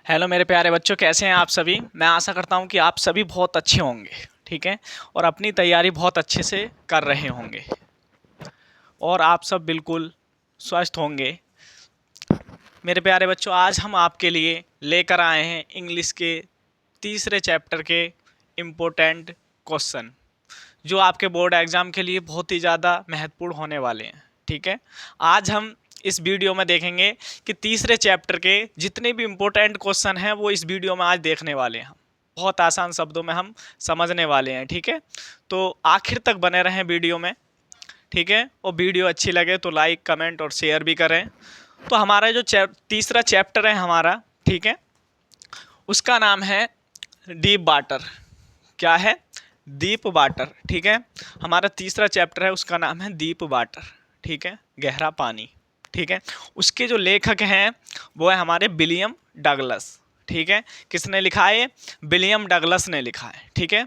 Hello मेरे प्यारे बच्चों, कैसे हैं आप सभी। मैं आशा करता हूं कि आप सभी बहुत अच्छे होंगे, ठीक है, और अपनी तैयारी बहुत अच्छे से कर रहे होंगे और आप सब बिल्कुल स्वस्थ होंगे। मेरे प्यारे बच्चों, आज हम आपके लिए लेकर आए हैं इंग्लिश के तीसरे चैप्टर के इम्पोर्टेंट क्वेश्चन, जो आपके बोर्ड एग्ज़ाम के लिए बहुत ही ज़्यादा महत्वपूर्ण होने वाले हैं, ठीक है। आज हम इस वीडियो में देखेंगे कि तीसरे चैप्टर के जितने भी इम्पोर्टेंट क्वेश्चन हैं वो इस वीडियो में आज देखने वाले हैं। बहुत आसान शब्दों में हम समझने वाले हैं, ठीक है। तो आखिर तक बने रहें वीडियो में, ठीक है। और वीडियो अच्छी लगे तो लाइक, कमेंट और शेयर भी करें। तो हमारा जो तीसरा चैप्टर है हमारा, ठीक है, उसका नाम है डीप वाटर। क्या है? डीप वाटर, ठीक है। हमारा तीसरा चैप्टर है, उसका नाम है डीप वाटर, ठीक है, गहरा पानी, ठीक है। उसके जो लेखक हैं वो है हमारे विलियम डगलस, ठीक है। किसने लिखा है? विलियम डगलस ने लिखा है, ठीक है।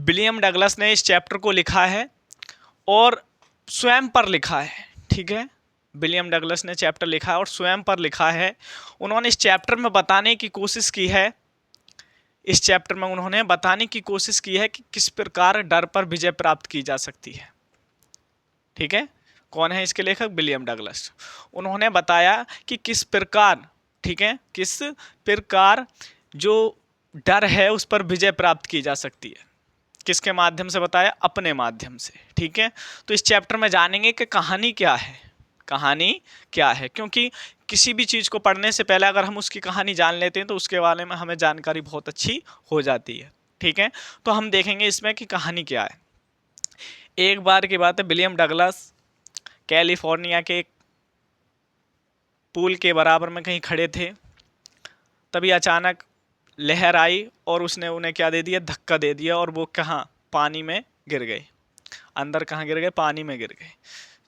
विलियम डगलस ने इस चैप्टर को लिखा है और स्वयं पर लिखा है, ठीक है। विलियम डगलस ने चैप्टर लिखा है और स्वयं पर लिखा है। उन्होंने इस चैप्टर में बताने की कोशिश की है, इस चैप्टर में उन्होंने बताने की कोशिश की है कि किस प्रकार डर पर विजय प्राप्त की जा सकती है, ठीक है। कौन है इसके लेखक? William Douglas. उन्होंने बताया कि किस प्रकार, ठीक है, किस प्रकार जो डर है उस पर विजय प्राप्त की जा सकती है। किसके माध्यम से बताया? अपने माध्यम से, ठीक है। तो इस चैप्टर में जानेंगे कि कहानी क्या है, कहानी क्या है, क्योंकि किसी भी चीज़ को पढ़ने से पहले अगर हम उसकी कहानी जान लेते हैं तो उसके बारे में हमें जानकारी बहुत अच्छी हो जाती है, ठीक है। तो हम देखेंगे इसमें कि कहानी क्या है। एक बार की बात है, विलियम डगलस कैलिफोर्निया के एक पूल के बराबर में कहीं खड़े थे, तभी अचानक लहर आई और उसने उन्हें क्या दे दिया? धक्का दे दिया, और वो कहाँ? पानी में गिर गए। अंदर कहाँ गिर गए? पानी में गिर गए।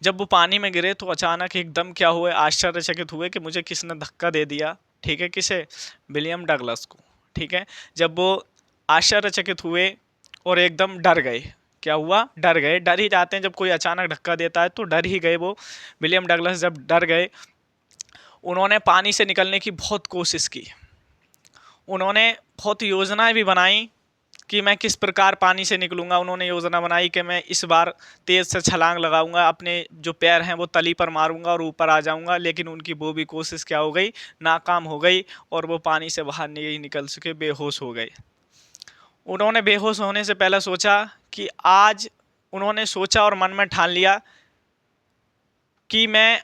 जब वो पानी में गिरे तो अचानक एकदम क्या हुए? आश्चर्यचकित हुए कि मुझे किसने धक्का दे दिया, ठीक है। किसे? विलियम डगलस को, ठीक है। जब वो आश्चर्यचकित हुए और एकदम डर गए। क्या हुआ? डर गए। डर ही जाते हैं जब कोई अचानक धक्का देता है, तो डर ही गए वो। विलियम डगलस जब डर गए, उन्होंने पानी से निकलने की बहुत कोशिश की। उन्होंने बहुत योजनाएं भी बनाई कि मैं किस प्रकार पानी से निकलूंगा। उन्होंने योजना बनाई कि मैं इस बार तेज़ से छलांग लगाऊंगा, अपने जो पैर हैं वो तली पर मारूंगा और ऊपर आ जाऊंगा। लेकिन उनकी वो भी कोशिश क्या हो गई? नाकाम हो गई, और वो पानी से बाहर नहीं निकल सके, बेहोश हो गए। उन्होंने बेहोश होने से पहले सोचा कि आज, उन्होंने सोचा और मन में ठान लिया कि मैं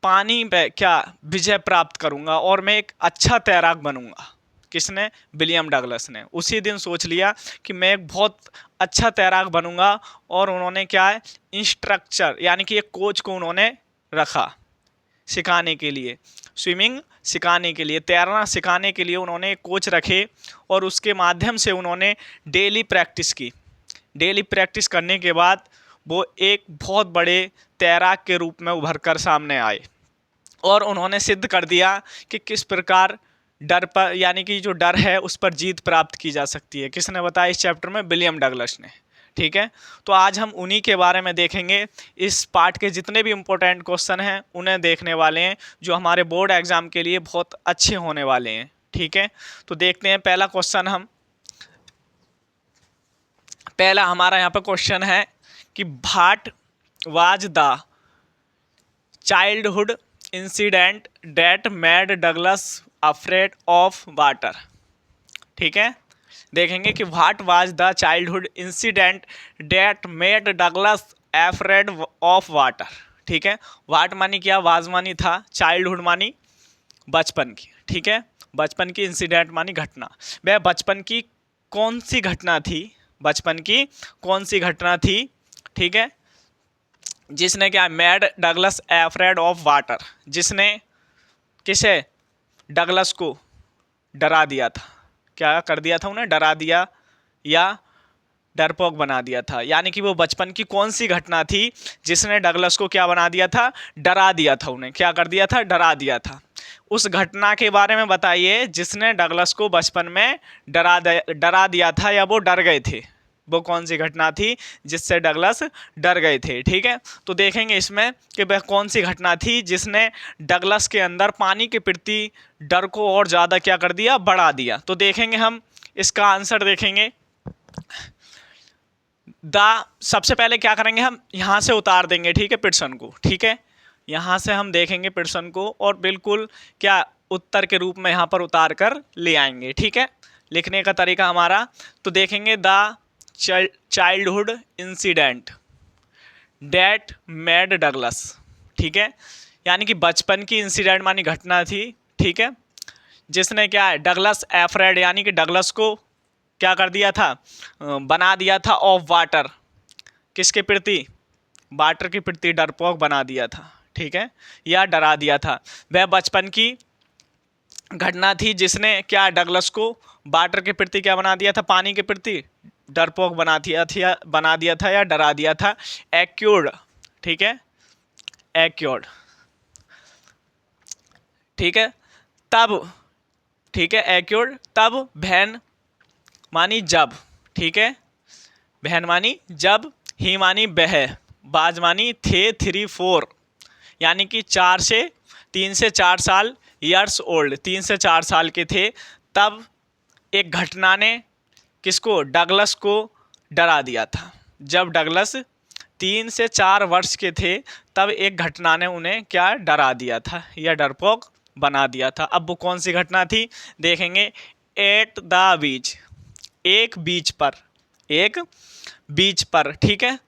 पानी पे क्या विजय प्राप्त करूंगा और मैं एक अच्छा तैराक बनूंगा। किसने? विलियम डगलस ने उसी दिन सोच लिया कि मैं एक बहुत अच्छा तैराक बनूंगा। और उन्होंने क्या है? इंस्ट्रक्टर यानी कि एक कोच को उन्होंने रखा सिखाने के लिए, स्विमिंग सिखाने के लिए, तैरना सिखाने के लिए उन्होंने एक कोच रखे। और उसके माध्यम से उन्होंने डेली प्रैक्टिस की। डेली प्रैक्टिस करने के बाद वो एक बहुत बड़े तैराक के रूप में उभर कर सामने आए और उन्होंने सिद्ध कर दिया कि किस प्रकार डर पर, यानी कि जो डर है उस पर जीत प्राप्त की जा सकती है। किसने बताया इस चैप्टर में? विलियम डगलस ने, ठीक है। तो आज हम उन्हीं के बारे में देखेंगे। इस पार्ट के जितने भी इम्पोर्टेंट क्वेश्चन हैं उन्हें देखने वाले हैं, जो हमारे बोर्ड एग्जाम के लिए बहुत अच्छे होने वाले हैं, ठीक है। तो देखते हैं पहला क्वेश्चन। पहला हमारा यहाँ पर क्वेश्चन है कि what was the childhood incident that made Douglas afraid of water, ठीक है। देखेंगे कि what was the childhood incident that made Douglas afraid of water, ठीक है। व्हाट मानी क्या? वाज मानी था, चाइल्डहुड मानी बचपन की, ठीक है। बचपन की, इंसिडेंट मानी घटना। वह बचपन की कौन सी घटना थी? बचपन की कौन सी घटना थी, ठीक है, जिसने क्या? Made Douglas afraid of water, जिसने किसे? डगलस को डरा दिया था। क्या कर दिया था? उन्हें डरा दिया या डरपोक बना दिया था। यानी कि वो बचपन की कौन सी घटना थी जिसने डगलस को क्या बना दिया था? डरा दिया था। उन्हें क्या कर दिया था? डरा दिया था। उस घटना के बारे में बताइए जिसने डगलस को बचपन में डरा दिया था या वो डर गए थे। वो कौन सी घटना थी जिससे डगलस डर गए थे। ठीक है, तो देखेंगे इसमें कि वह कौन सी घटना थी जिसने डगलस के अंदर पानी के प्रति डर को और ज़्यादा क्या कर दिया, बढ़ा दिया। तो देखेंगे हम इसका आंसर देखेंगे। सबसे पहले क्या करेंगे, हम यहाँ से उतार देंगे, ठीक है, पिटसन को। ठीक है, यहाँ से हम देखेंगे पिटसन को और बिल्कुल क्या उत्तर के रूप में यहाँ पर उतार कर ले आएंगे। ठीक है, लिखने का तरीका हमारा, तो देखेंगे the childhood incident that made Douglas. ठीक है, यानी कि बचपन की इंसिडेंट मानी घटना थी। ठीक है, जिसने क्या है, डगलस एफ्रेड यानी कि डगलस को क्या कर दिया था, बना दिया था ऑफ वाटर, किसके प्रति, वाटर के प्रति डरपोक बना दिया था। ठीक है, या डरा दिया था। वह बचपन की घटना थी जिसने क्या डगलस को वाटर के प्रति क्या बना दिया था, पानी के प्रति डरपोक बना दिया था या डरा दिया था। एक्यूर्ड, ठीक है, एक्यूर्ड, ठीक है, तब, ठीक है, एक्यूर्ड तब, वैन मानी जब, ठीक है, वैन मानी जब, ही मानी बह, बाज मानी थे, 3-4 यानी कि 3 से 4 साल, ईयर्स ओल्ड 3 से 4 साल के थे, तब एक घटना ने किसको, डगलस को डरा दिया था। जब डगलस 3 से 4 वर्ष के थे तब एक घटना ने उन्हें क्या डरा दिया था या डरपोक बना दिया था। अब वो कौन सी घटना थी देखेंगे। एट द बीच, एक बीच पर, एक बीच पर, ठीक है,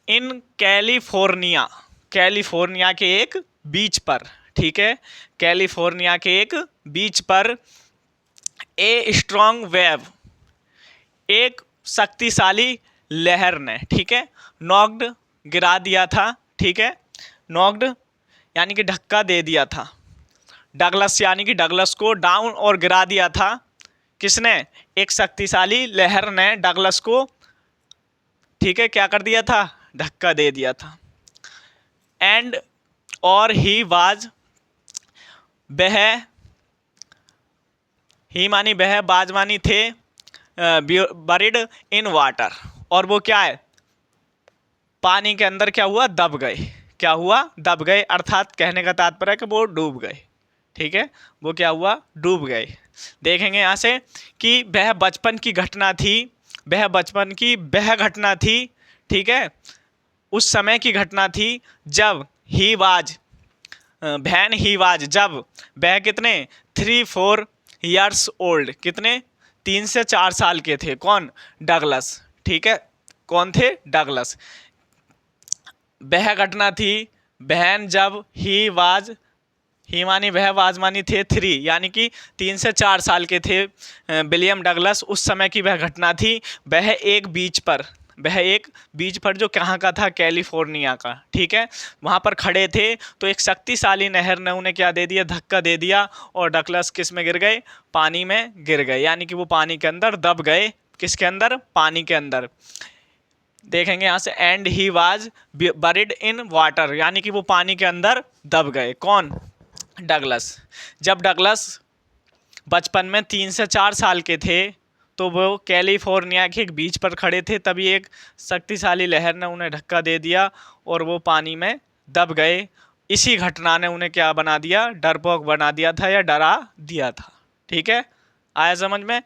इन कैलिफोर्निया, कैलिफोर्निया के एक बीच पर, ठीक है, कैलिफोर्निया के एक बीच पर, ए स्ट्रॉन्ग वेव, एक शक्तिशाली लहर ने, ठीक है, नॉक्ड गिरा दिया था। ठीक है, नॉक्ड यानी कि धक्का दे दिया था, डगलस यानी कि डगलस को डाउन और गिरा दिया था। किसने, एक शक्तिशाली लहर ने डगलस को, ठीक है, क्या कर दिया था, धक्का दे दिया था। एंड और ही वाज, वह, ही मानी वह, बाज मानी थे, बरिड इन वाटर, और वो क्या है, पानी के अंदर क्या हुआ, दब गए। क्या हुआ, दब गए, अर्थात कहने का तात्पर्य है कि वो डूब गए। ठीक है, वो क्या हुआ, डूब गए। देखेंगे यहाँ से कि वह बचपन की घटना थी, वह बचपन की वह घटना थी, ठीक है, उस समय की घटना थी जब he was, when he was, जब वह कितने, 3-4 ईयर्स ओल्ड, कितने, 3 से 4 साल के थे। कौन, डगलस, ठीक है, कौन थे, डगलस। वह घटना थी बहन जब ही वाज, ही मानी वह, वाज मानी थे, 3 यानी कि 3 से 4 साल के थे विलियम डगलस, उस समय की वह घटना थी। वह एक बीच पर, वह एक बीच पर जो कहाँ का था, कैलिफोर्निया का, ठीक है, वहाँ पर खड़े थे, तो एक शक्तिशाली नहर ने उन्हें क्या दे दिया, धक्का दे दिया, और डगलस किस में गिर गए, पानी में गिर गए, यानी कि वो पानी के अंदर दब गए। किसके अंदर, पानी के अंदर। देखेंगे यहाँ से, and he was buried in water, यानी कि वो पानी के अंदर दब गए। कौन, डगलस। जब डगलस बचपन में 3 से 4 साल के थे तो वो कैलिफोर्निया के एक बीच पर खड़े थे, तभी एक शक्तिशाली लहर ने उन्हें धक्का दे दिया और वो पानी में दब गए। इसी घटना ने उन्हें क्या बना दिया, डरपोक बना दिया था या डरा दिया था। ठीक है, आया समझ में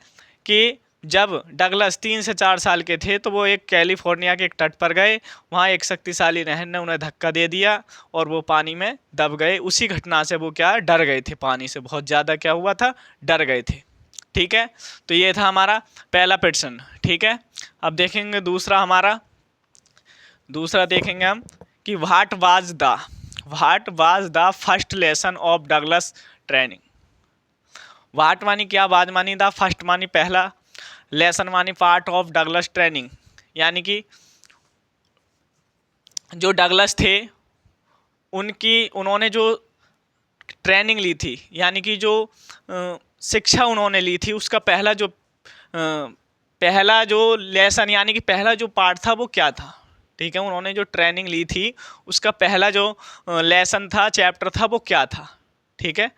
कि जब डगलस 3 से 4 साल के थे तो वो एक कैलिफोर्निया के एक तट पर गए, वहाँ एक शक्तिशाली नहर ने उन्हें धक्का दे दिया और वो पानी में दब गए। उसी घटना से वो क्या, डर गए थे, पानी से बहुत ज़्यादा क्या हुआ था, डर गए थे। ठीक है, तो ये था हमारा पहला प्रश्न। ठीक है, अब देखेंगे दूसरा, हमारा दूसरा देखेंगे हम कि what was the first lesson of Douglas training. What मानी क्या, वाज मानी द, फर्स्ट मानी पहला, लेसन मानी पार्ट ऑफ डगलस ट्रेनिंग, यानी कि जो डगलस थे उन्होंने जो ट्रेनिंग ली थी, यानी कि जो शिक्षा उन्होंने ली थी, उसका पहला जो लेसन यानी कि पहला जो पार्ट था वो क्या था। ठीक है, उन्होंने जो ट्रेनिंग ली थी उसका पहला जो लेसन था, चैप्टर था, वो क्या था। ठीक है,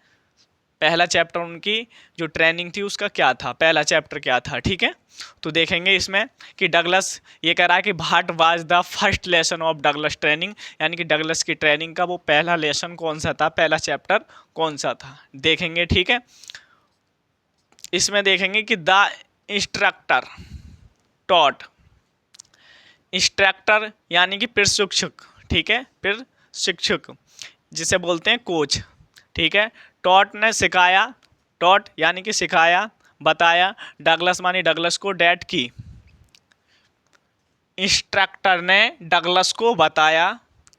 पहला चैप्टर उनकी जो ट्रेनिंग थी उसका क्या था, पहला चैप्टर क्या था, ठीक है। तो देखेंगे इसमें कि डगलस ये कह रहा है कि what was the first lesson of Douglas training, यानी कि डगलस की ट्रेनिंग का वो पहला लेसन कौन सा था, पहला चैप्टर कौन सा था, देखेंगे, ठीक है। इसमें देखेंगे कि द इंस्ट्रक्टर टॉट, इंस्ट्रक्टर यानी कि प्रशिक्षक, ठीक है, प्रशिक्षक जिसे बोलते हैं कोच, ठीक है। टॉट ने सिखाया, टॉट यानी कि सिखाया, बताया, डगलस मानी डगलस को, डैट की, इंस्ट्रक्टर ने डगलस को बताया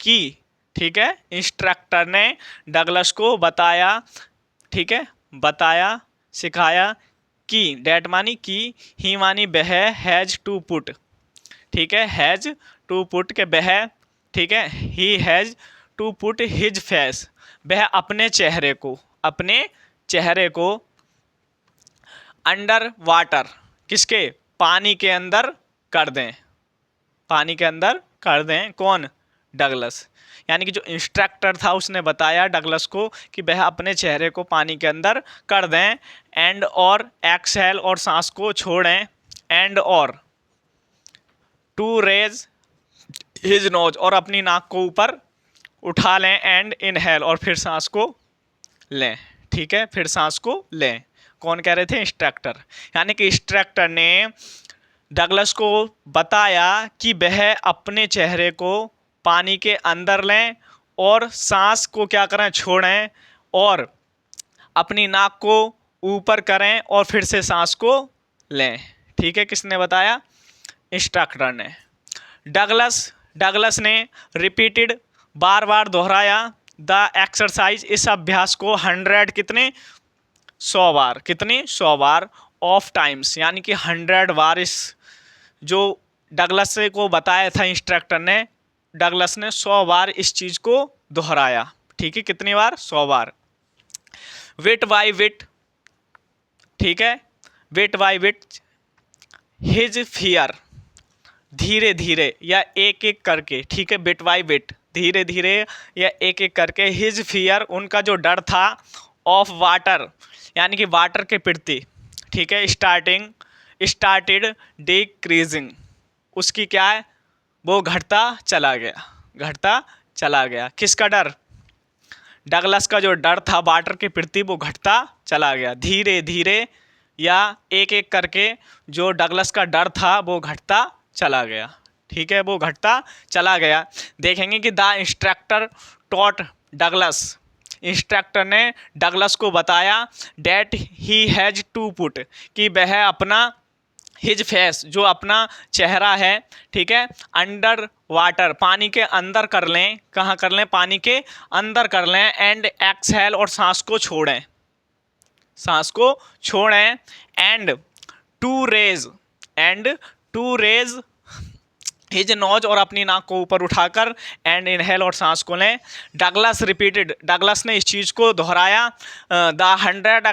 कि, ठीक है, इंस्ट्रक्टर ने डगलस को बताया, ठीक है, बताया, सिखाया कि, डैट मानी कि, ही मानी वह, हैज़ टू पुट, ठीक है, हैज़ टू पुट के वह, ठीक है, he has to put his face, वह अपने चेहरे को, अपने चेहरे को अंडर वाटर, किसके, पानी के अंदर कर दें, पानी के अंदर कर दें, कौन, डगलस, यानी कि जो इंस्ट्रक्टर था उसने बताया डगलस को कि वह अपने चेहरे को पानी के अंदर कर दें, एंड और एक्सहेल और सांस को छोड़ें, एंड और टू रेज हिज नोज और अपनी नाक को ऊपर उठा लें, एंड इनहेल और फिर सांस को लें, ठीक है, फिर सांस को लें, कौन कह रहे थे, इंस्ट्रक्टर, यानी कि इंस्ट्रक्टर ने डगलस को बताया कि वह अपने चेहरे को पानी के अंदर लें और सांस को क्या करें, छोड़ें, और अपनी नाक को ऊपर करें और फिर से सांस को लें, ठीक है, किसने बताया, इंस्ट्रक्टर ने। डगलस ने रिपीटेड, बार बार दोहराया, द एक्सरसाइज, इस अभ्यास को 100 कितने, 100 बार, कितने, 100 बार, ऑफ टाइम्स यानी कि 100 बार, इस जो डगलस को बताया था इंस्ट्रक्टर ने, डगलस ने 100 बार इस चीज़ को दोहराया, ठीक है, कितनी बार, 100 बार, विट बाई विट, ठीक है, विट बाई विट, हिज फियर, धीरे धीरे या एक एक करके, ठीक है, बिट बाई बिट, धीरे धीरे या एक एक करके, हिज फियर, उनका जो डर था, ऑफ वाटर यानी कि वाटर के प्रति, ठीक है, स्टार्टेड डिक्रीजिंग, उसकी क्या है, वो घटता चला गया, घटता चला गया, किसका डर, डगलस का जो डर था वाटर के प्रति वो घटता चला गया, धीरे धीरे या एक एक करके जो डगलस का डर था वो घटता चला गया, ठीक है, वो घटता चला गया। देखेंगे कि the instructor taught Douglas, instructor ने डगलस को बताया, that he has to put, कि वह अपना, हिज फेस जो अपना चेहरा है, ठीक है, अंडर वाटर पानी के अंदर कर लें, कहाँ कर लें, पानी के अंदर कर लें, एंड एक्सहेल और सांस को छोड़ें, सांस को छोड़ें, and to raise his nose और अपनी नाक को ऊपर उठाकर, एंड इनहेल और सांस को लें। डगलस रिपीटेड, डगलस ने इस चीज़ को दोहराया, द 100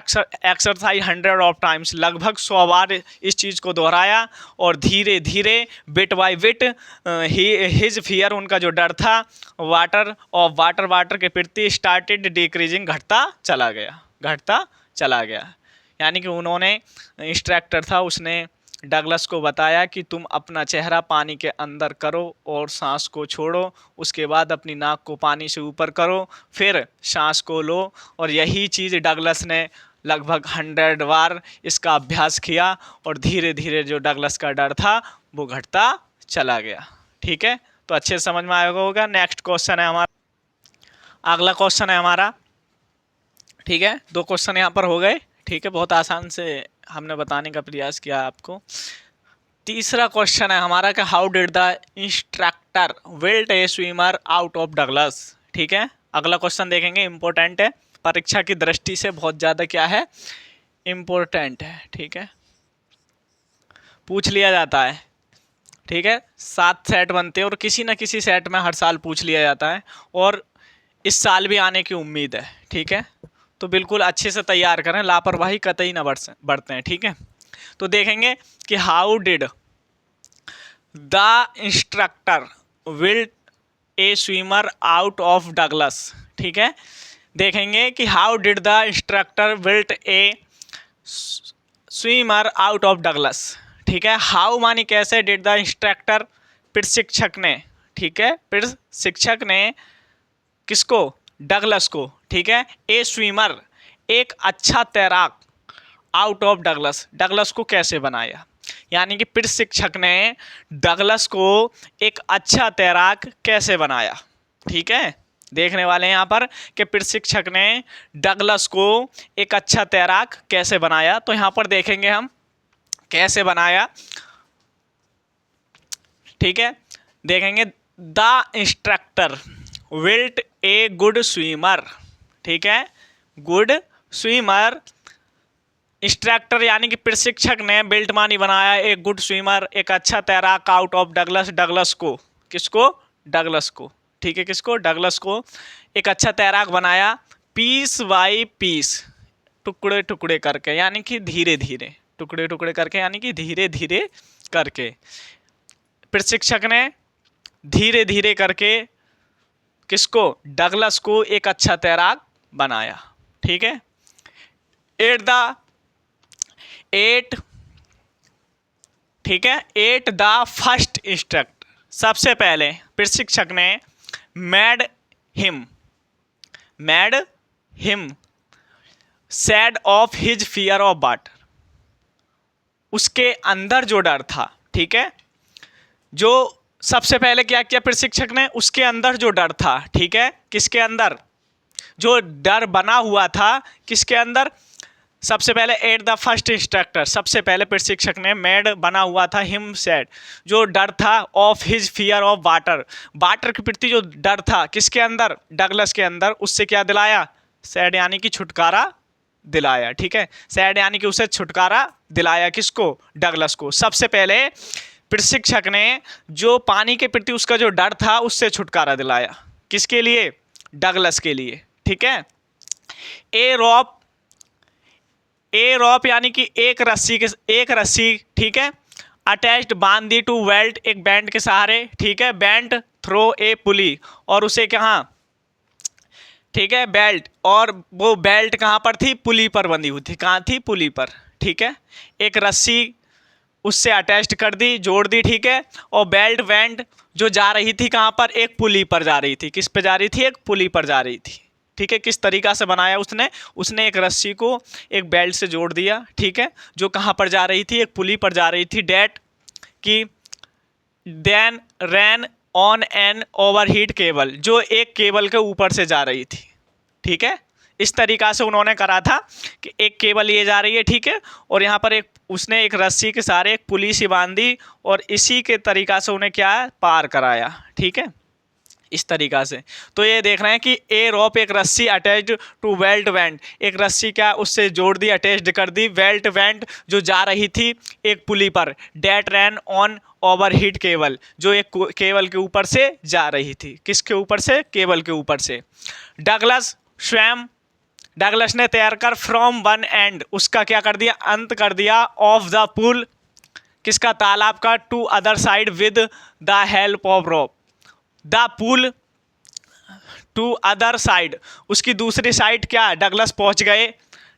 एक्सरसाइज 100 ऑफ टाइम्स, लगभग 100 बार इस चीज़ को दोहराया, और धीरे धीरे bit by bit his fear, उनका जो डर था वाटर के प्रति, स्टार्टेड डिक्रीजिंग, घटता चला गया, घटता चला गया, यानी कि उन्होंने, इंस्ट्रक्टर था उसने डगलस को बताया कि तुम अपना चेहरा पानी के अंदर करो और सांस को छोड़ो, उसके बाद अपनी नाक को पानी से ऊपर करो, फिर सांस को लो, और यही चीज़ डगलस ने लगभग 100 बार इसका अभ्यास किया, और धीरे धीरे जो डगलस का डर था वो घटता चला गया, ठीक है। तो अच्छे से समझ में आएगा होगा। नेक्स्ट क्वेश्चन है हमारा, अगला क्वेश्चन है हमारा, ठीक है, 2 क्वेश्चन यहाँ पर हो गए, ठीक है, बहुत आसान से हमने बताने का प्रयास किया आपको। तीसरा क्वेश्चन है हमारा कि how did the instructor wilt A swimmer out of Douglas, ठीक है। अगला क्वेश्चन देखेंगे, इंपॉर्टेंट है, परीक्षा की दृष्टि से बहुत ज़्यादा क्या है, इम्पोर्टेंट है, ठीक है, पूछ लिया जाता है, ठीक है, 7 सेट बनते हैं और किसी न किसी सेट में हर साल पूछ लिया जाता है, और इस साल भी आने की उम्मीद है, ठीक है। तो बिल्कुल अच्छे से तैयार करें, लापरवाही कतई ना बरतें हैं, ठीक है। तो देखेंगे कि how did the instructor wilt A swimmer out of Douglas, ठीक है, देखेंगे कि how did the instructor built A swimmer out of Douglas. ठीक है, हाउ मानी कैसे, डिड द इंस्ट्रक्टर प्रशिक्षक ने, ठीक है, प्रशिक्षक ने किसको, डगलस को, ठीक है, ए स्विमर एक अच्छा तैराक आउट ऑफ डगलस, डगलस को कैसे बनाया, यानी कि प्रशिक्षक ने डगलस को एक अच्छा तैराक कैसे बनाया। ठीक है, देखने वाले हैं यहाँ पर कि प्रशिक्षक ने डगलस को एक अच्छा तैराक कैसे बनाया। तो यहाँ पर देखेंगे हम कैसे बनाया। ठीक है, देखेंगे the instructor wilt a good swimmer. ठीक है, गुड स्विमर, इंस्ट्रक्टर यानी कि प्रशिक्षक ने बिल्ट मानी बनाया एक गुड स्विमर, एक अच्छा तैराक आउट ऑफ डगलस, डगलस को, किसको, डगलस को। ठीक है, किसको, डगलस को एक अच्छा तैराक बनाया पीस बाई पीस, टुकड़े टुकड़े करके, यानी कि धीरे धीरे, टुकड़े टुकड़े करके, यानी कि धीरे धीरे करके प्रशिक्षक ने धीरे धीरे करके किसको, डगलस को एक अच्छा तैराक बनाया। ठीक है, ठीक है, एट द फर्स्ट इंस्ट्रक्ट, सबसे पहले प्रशिक्षक ने mad him sad of his fear of water, उसके अंदर जो डर था, ठीक है, जो सबसे पहले क्या किया प्रशिक्षक ने, उसके अंदर जो डर था, ठीक है, किसके अंदर, जो डर बना हुआ था, किसके अंदर, सबसे पहले एट द फर्स्ट इंस्ट्रक्टर, सबसे पहले प्रशिक्षक ने मैड बना हुआ था हिम सैड, जो डर था of his fear of water, water के प्रति जो डर था किसके अंदर, डगलस के अंदर, उससे क्या दिलाया, सैड यानी कि छुटकारा दिलाया। ठीक है, सैड यानी कि उसे छुटकारा दिलाया, किसको, डगलस को। सबसे पहले प्रशिक्षक ने जो पानी के प्रति उसका जो डर था उससे छुटकारा दिलाया, किसके लिए, डगलस के लिए। ठीक है, ए रॉप यानी कि एक रस्सी, ठीक है, अटैच्ड बांध दी टू बेल्ट, एक बैंड के सहारे, ठीक है, बैंड थ्रो ए पुली, और उसे कहाँ, ठीक है, बेल्ट, और वो बेल्ट कहाँ पर थी, पुली पर बंधी हुई थी, कहाँ थी, पुली पर। ठीक है, एक रस्सी उससे अटैच्ड कर दी, जोड़ दी, ठीक है, और बेल्ट बैंड जो जा रही थी कहाँ पर, एक पुली पर जा रही थी, किस पे जा रही थी, एक पुली पर जा रही थी। ठीक है, किस तरीका से बनाया उसने एक रस्सी को एक बेल्ट से जोड़ दिया, ठीक है, जो कहाँ पर जा रही थी, एक पुली पर जा रही थी, डेट की then ran on an overhead cable, जो एक केबल के ऊपर से जा रही थी। ठीक है, इस तरीका से उन्होंने करा था कि एक केबल ये जा रही है, ठीक है, और यहाँ पर उसने एक रस्सी के सहारे एक पुली सी बांधी, और इसी के तरीका से उन्हें क्या पार कराया। ठीक है, इस तरीका से। तो ये देख रहे हैं कि ए रॉप एक रस्सी अटैच्ड टू बेल्ट बैंड, एक रस्सी क्या उससे जोड़ दी, अटैच्ड कर दी बेल्ट बैंड जो जा रही थी एक पुली पर, that ran on overhead cable, जो एक केबल के ऊपर से जा रही थी, किसके ऊपर से, केबल के ऊपर से। डगलस स्वयं, डगलस ने तैर कर फ्रॉम वन एंड, उसका क्या कर दिया, अंत कर दिया, ऑफ द पुल, किसका, तालाब का, to other side with the help of rope, the pool to other side, उसकी दूसरी साइड क्या, डगलस पहुंच गए,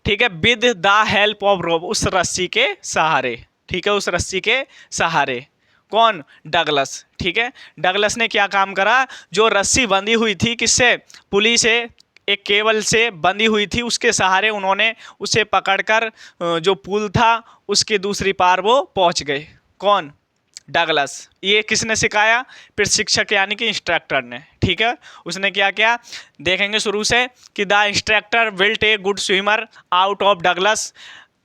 ठीक है, with the help of rope, उस रस्सी के सहारे। ठीक है, उस रस्सी के सहारे, कौन, डगलस। ठीक है, डगलस ने क्या काम करा, जो रस्सी बंधी हुई थी किससे, पुली से, एक केबल से बंधी हुई थी, उसके सहारे उन्होंने उसे पकड़कर जो पुल था उसके दूसरी पार वो पहुंच गए, कौन, डगलस। ये किसने सिखाया, प्रशिक्षक यानी कि इंस्ट्रक्टर ने। ठीक है, उसने क्या किया, देखेंगे शुरू से कि the instructor built a good swimmer out of Douglas,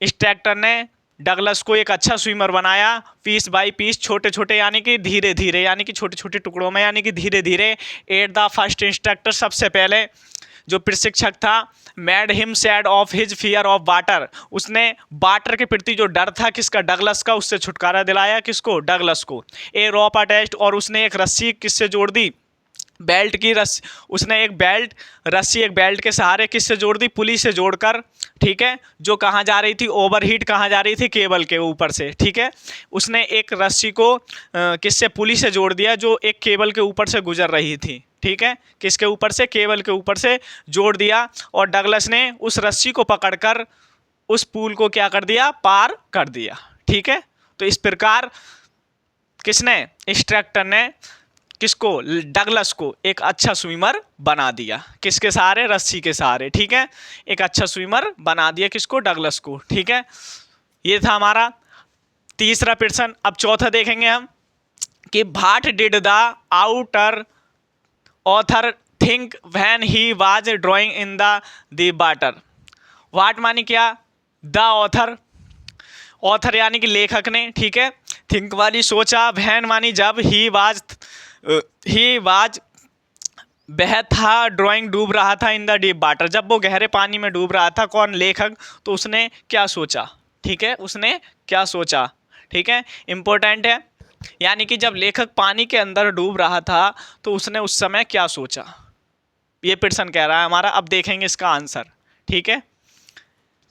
instructor ने डगलस को एक अच्छा स्विमर बनाया पीस बाय पीस, छोटे छोटे यानी कि धीरे धीरे, यानी कि छोटे छोटे टुकड़ों में, यानी कि धीरे धीरे। एट द फर्स्ट इंस्ट्रक्टर, सबसे पहले जो प्रशिक्षक था, mad him sad of his fear of water, उसने वाटर के प्रति जो डर था किसका, डगलस का, उससे छुटकारा दिलाया, किसको, डगलस को। ए रॉप अटैच्ड, और उसने एक रस्सी किससे जोड़ दी, बेल्ट की रस्सी, उसने एक बेल्ट रस्सी एक बेल्ट के सहारे किससे जोड़ दी, पुली से जोड़कर, ठीक है, जो कहाँ जा रही थी, ओवरहीट कहाँ जा रही थी, केबल के ऊपर से, ठीक है। उसने एक रस्सी को किससे, पुली से जोड़ दिया, जो एक केबल के ऊपर से गुजर रही थी, ठीक है, किसके ऊपर से, केबल के ऊपर से जोड़ दिया, और डगलस ने उस रस्सी को पकड़कर उस पुल को क्या कर दिया, पार कर दिया, ठीक है। तो इस प्रकार किसने, इंस्ट्रक्टर ने किसको, डगलस को एक अच्छा स्विमर बना दिया, किसके सहारे, रस्सी के सहारे, ठीक है, एक अच्छा स्विमर बना दिया किसको, डगलस को, ठीक है। ये था हमारा तीसरा प्रश्न। अब चौथा देखेंगे हम कि what did the outer author think when he was drawing in the water. What मानी क्या, द ऑथर, ऑथर यानी कि लेखक ने, ठीक है, थिंक वाली सोचा, वैन मानी जब, ही वाज वह था, ड्राइंग डूब रहा था, इन द डीप वाटर जब वो गहरे पानी में डूब रहा था, कौन, लेखक, तो उसने क्या सोचा, ठीक है, उसने क्या सोचा, ठीक है, इंपॉर्टेंट है। यानी कि जब लेखक पानी के अंदर डूब रहा था तो उसने उस समय क्या सोचा, ये प्रश्न कह रहा है हमारा। अब देखेंगे इसका आंसर, ठीक है।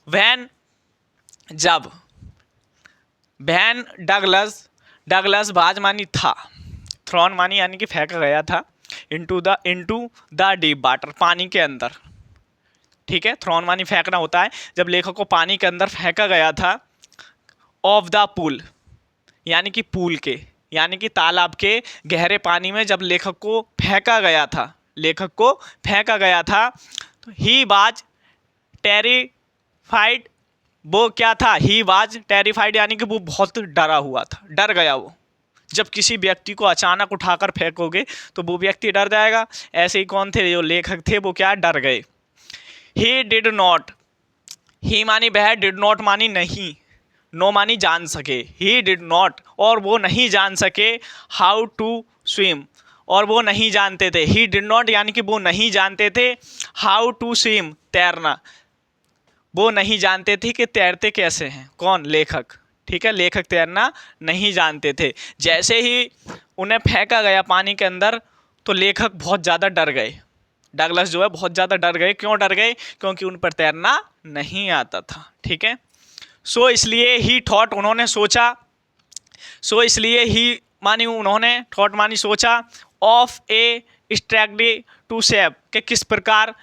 वैन जब, वैन डगलस बाज मानी था, थ्रॉन मानी यानी कि फेंका गया था, इनटू द डीप वाटर पानी के अंदर, ठीक है, थ्रॉन मानी फेंकना होता है, जब लेखक को पानी के अंदर फेंका गया था, ऑफ द पूल यानी कि पूल के, यानी कि तालाब के गहरे पानी में जब लेखक को फेंका गया था, लेखक को फेंका गया था, तो ही वाज टेरिफाइड, वो क्या था, ही वाज टेरिफाइड यानी कि वो बहुत डरा हुआ था, डर गया वो। जब किसी व्यक्ति को अचानक उठाकर फेंकोगे तो वो व्यक्ति डर जाएगा, ऐसे ही कौन थे, जो लेखक थे वो क्या, डर गए। ही डिड नॉट, ही मानी वह, डिड नॉट मानी नहीं, नो मानी जान सके, ही डिड नॉट, और वो नहीं जान सके, हाउ टू स्विम, और वो नहीं जानते थे, ही डिड नॉट यानी कि वो नहीं जानते थे, हाउ टू स्विम तैरना, वो नहीं जानते थे कि तैरते कैसे हैं, कौन, लेखक, ठीक है, लेखक तैरना नहीं जानते थे। जैसे ही उन्हें फेंका गया पानी के अंदर तो लेखक बहुत ज़्यादा डर गए, डगलस जो है बहुत ज़्यादा डर गए। क्यों डर गए, क्योंकि उन पर तैरना नहीं आता था, ठीक है। सो इसलिए ही थॉट, उन्होंने सोचा, सो इसलिए ही मानी उन्होंने, थॉट मानी सोचा, of a strategy to save, के किस प्रकार,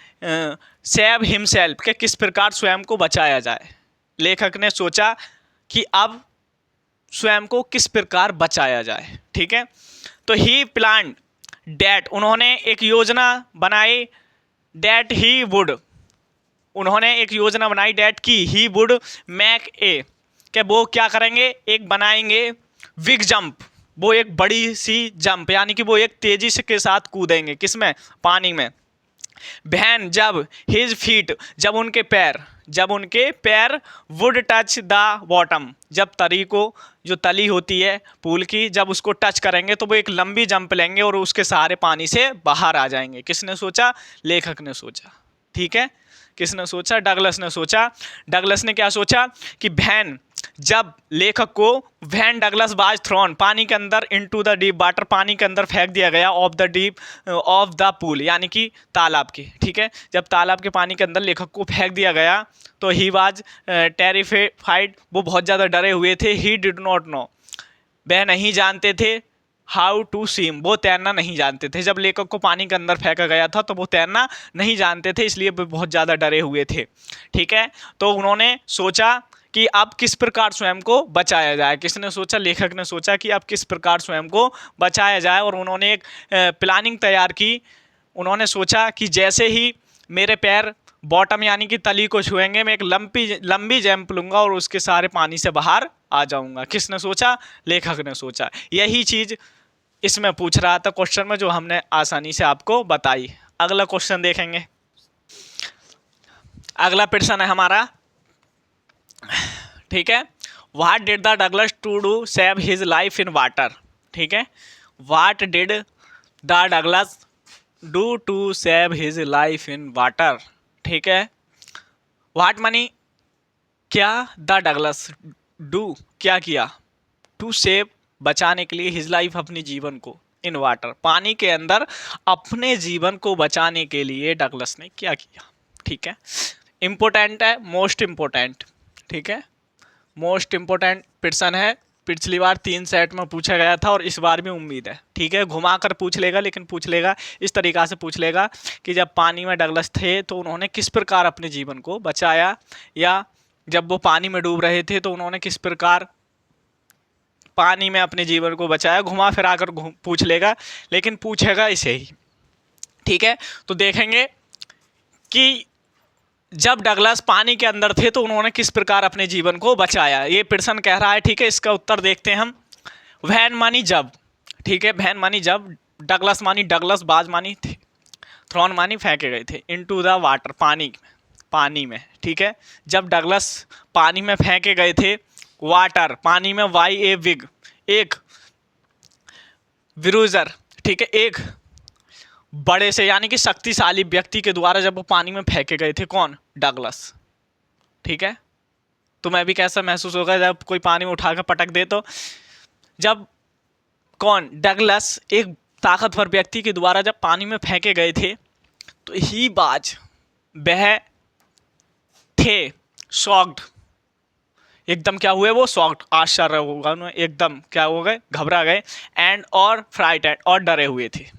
सेव हिमसेल्फ, के किस प्रकार स्वयं को बचाया जाए। लेखक ने सोचा कि अब स्वयं को किस प्रकार बचाया जाए, ठीक है। तो ही प्लान डैट, उन्होंने एक योजना बनाई, डैट ही वुड, उन्होंने एक योजना बनाई, डैट की, ही वुड मैक ए, कि वो क्या करेंगे, एक बनाएंगे बिग जंप, वो एक बड़ी सी जंप, यानी कि वो एक तेजी से के साथ कूदेंगे, किसमें, पानी में। वैन जब, हिज फीट, जब उनके पैर वुड टच द बॉटम, जब तरी को, जो तली होती है पूल की, जब उसको टच करेंगे तो वो एक लंबी जंप लेंगे और उसके सहारे पानी से बाहर आ जाएंगे। किसने सोचा, लेखक ने सोचा, ठीक है, किसने सोचा, डगलस ने सोचा। डगलस ने क्या सोचा कि वैन जब लेखक को, वैन डगलस वाज थ्रोन, पानी के अंदर, इनटू द डीप वाटर, पानी के अंदर फेंक दिया गया, ऑफ द पूल यानी कि तालाब के, ठीक है, जब तालाब के पानी के अंदर लेखक को फेंक दिया गया तो ही वाज टेरिफाइड, वो बहुत ज़्यादा डरे हुए थे। ही डिड नॉट नो, वह नहीं जानते थे, हाउ टू स्विम, वो तैरना नहीं जानते थे। जब लेखक को पानी के अंदर फेंका गया था तो वो तैरना नहीं जानते थे, इसलिए वो बहुत ज़्यादा डरे हुए थे, ठीक है। तो उन्होंने सोचा कि अब किस प्रकार स्वयं को बचाया जाए। किसने सोचा, लेखक ने सोचा कि अब किस प्रकार स्वयं को बचाया जाए, और उन्होंने एक प्लानिंग तैयार की। उन्होंने सोचा कि जैसे ही मेरे पैर बॉटम यानी कि तली को छुएंगे, मैं एक लंबी जंप लूँगा और उसके सारे पानी से बाहर आ जाऊँगा। किसने सोचा, लेखक ने सोचा। यही चीज़ इसमें पूछ रहा था क्वेश्चन में, जो हमने आसानी से आपको बताई। अगला क्वेश्चन देखेंगे। अगला प्रश्न है हमारा, ठीक है, what did the Douglas to do save his life in water, ठीक है, what did the Douglas do to save his life in water, ठीक है। व्हाट मनी क्या, द डगलस डू क्या किया, टू सेव बचाने के लिए, हिज लाइफ अपनी जीवन को, इन वाटर, पानी के अंदर अपने जीवन को बचाने के लिए डगलस ने क्या किया। ठीक है, इम्पोर्टेंट है, मोस्ट इम्पोर्टेंट। ठीक है, मोस्ट इम्पोर्टेंट पर्सन है। पिछली बार 3 सेट में पूछा गया था और इस बार भी उम्मीद है। ठीक है, घुमा कर पूछ लेगा, लेकिन पूछ लेगा इस तरीक़ा से पूछ लेगा कि जब पानी में डगलस थे तो उन्होंने किस प्रकार अपने जीवन को बचाया, या जब वो पानी में डूब रहे थे तो उन्होंने किस प्रकार पानी में अपने जीवन को बचाया। घुमा फिरा कर पूछ लेगा, लेकिन पूछेगा इसे ही। ठीक है, तो देखेंगे कि जब डगलस पानी के अंदर थे तो उन्होंने किस प्रकार अपने जीवन को बचाया, ये प्रश्न कह रहा है। ठीक है, इसका उत्तर देखते हैं हम। व्हेन मानी जब। ठीक है, व्हेन मानी जब, डगलस मानी डगलस, बाज मानी थे, थ्रोन मानी फेंके गए थे, इनटू द वाटर, पानी में। ठीक है, जब डगलस पानी में फेंके गए थे, वाटर पानी में, वाई ए विग, एक विरूजर, ठीक है, एक बड़े से यानी कि शक्तिशाली व्यक्ति के द्वारा जब वो पानी में फेंके गए थे। कौन? डगलस। ठीक है, तुम्हें भी कैसा महसूस होगा जब कोई पानी में उठाकर पटक दे तो? जब कौन? डगलस एक ताकतवर व्यक्ति के द्वारा जब पानी में फेंके गए थे तो ही बाज, वह थे शॉक्ड, एकदम क्या हुए वो? शॉक्ड, आश्चर्य होगा उन्हें, एकदम क्या हो गए? घबरा गए। एंड और फ्राइटेंड, और डरे हुए थे।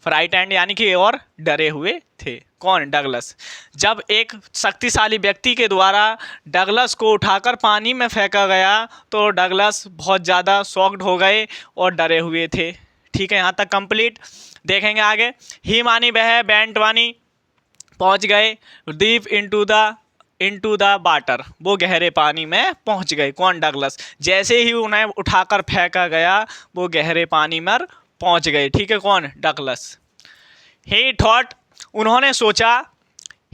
फ्राइटेंड यानी कि और डरे हुए थे। कौन? डगलस। जब एक शक्तिशाली व्यक्ति के द्वारा डगलस को उठाकर पानी में फेंका गया तो डगलस बहुत ज़्यादा शॉक्ड हो गए और डरे हुए थे। ठीक है, यहाँ तक कंप्लीट। देखेंगे आगे। ही मानी वह, बैंट वानी पहुँच गए, डीप इनटू द वाटर, वो गहरे पानी में पहुँच गए। कौन? डगलस। जैसे ही उन्हें उठाकर फेंका गया वो गहरे पानी में पहुँच गए। ठीक है, कौन? डगलस। ही थॉट, उन्होंने सोचा,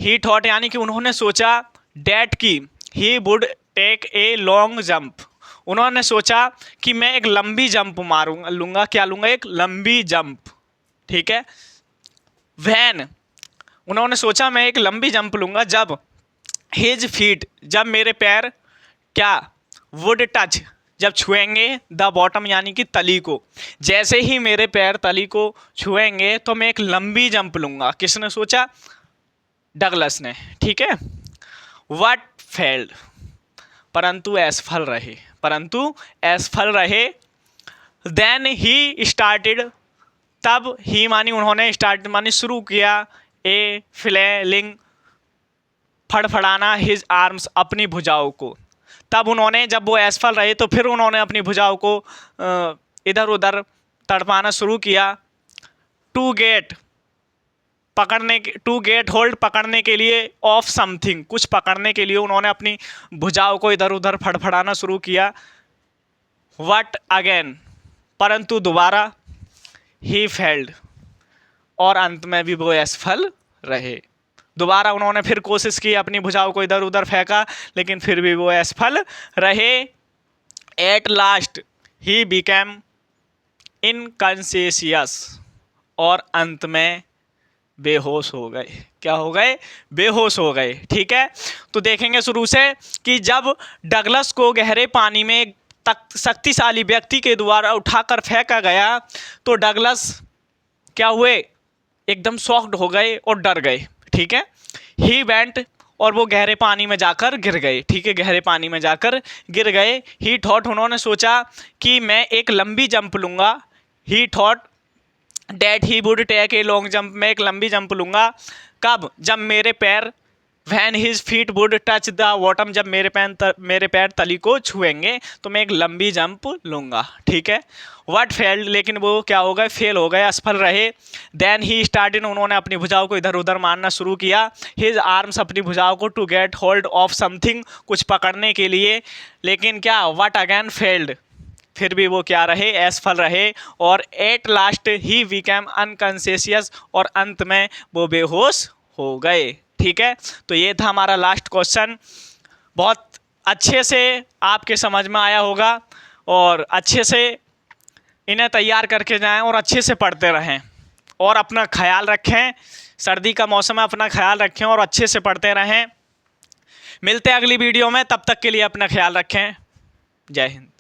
ही थॉट यानी कि उन्होंने सोचा, डैट की he would take a long jump, उन्होंने सोचा कि मैं एक लंबी जंप लूँगा। क्या लूँगा? एक लंबी जंप। ठीक है, वैन, उन्होंने सोचा मैं एक लंबी जंप लूँगा जब हिज फीट, जब मेरे पैर क्या? वुड टच, जब छुएंगे द बॉटम यानी कि तली को, जैसे ही मेरे पैर तली को छुएंगे तो मैं एक लंबी जंप लूँगा। किसने सोचा? डगलस ने। ठीक है, वट फेल्ड, परंतु असफल रहे, देन ही स्टार्टेड, तब ही मानी उन्होंने, स्टार्ट मानी शुरू किया, ए फ्लेलिंग, फड़फड़ाना, हिज आर्म्स, अपनी भुजाओं को। तब उन्होंने, जब वो असफल रहे तो फिर उन्होंने अपनी भुजाओं को इधर उधर तड़पाना शुरू किया। टू गेट होल्ड, पकड़ने के लिए, ऑफ समथिंग, कुछ पकड़ने के लिए उन्होंने अपनी भुजाओं को इधर उधर फड़फड़ाना शुरू किया। वट अगेन, परंतु दोबारा, ही फेल्ड, और अंत में भी वो असफल रहे। दोबारा उन्होंने फिर कोशिश की, अपनी भुजाओं को इधर उधर फेंका, लेकिन फिर भी वो असफल रहे। At last he became unconscious, और अंत में बेहोश हो गए। क्या हो गए? बेहोश हो गए। ठीक है, तो देखेंगे शुरू से कि जब डगलस को गहरे पानी में शक्तिशाली व्यक्ति के द्वारा उठाकर फेंका गया तो डगलस क्या हुए? एकदम शॉक्ड हो गए और डर गए। ठीक है, ही वेंट, और वो गहरे पानी में जाकर गिर गए। ठीक है, गहरे पानी में जाकर गिर गए। ही थॉट, उन्होंने सोचा कि मैं एक लंबी जंप लूँगा। He thought that he would take a long jump, मैं एक लंबी जंप लूँगा। कब? जब मेरे पैर, when his feet would touch the bottom, जब मेरे पैर तली को छुएंगे तो मैं एक लंबी जंप लूँगा। ठीक है, वट फेल्ड, लेकिन वो क्या हो गए? फेल हो गए, असफल रहे। देन ही स्टार्टेड, उन्होंने अपनी भुजाओं को इधर उधर मारना शुरू किया। हिज आर्म्स, अपनी भुजाओं को, to get hold of something, कुछ पकड़ने के लिए, लेकिन क्या? वट अगेन फेल्ड, फिर भी वो क्या रहे? असफल रहे। और at last he became unconscious, और अंत में वो बेहोश हो गए। ठीक है, तो ये था हमारा लास्ट क्वेश्चन। बहुत अच्छे से आपके समझ में आया होगा, और अच्छे से इन्हें तैयार करके जाएं और अच्छे से पढ़ते रहें, और अपना ख्याल रखें। सर्दी का मौसम है, अपना ख्याल रखें और अच्छे से पढ़ते रहें। मिलते हैं अगली वीडियो में, तब तक के लिए अपना ख्याल रखें। जय हिंद।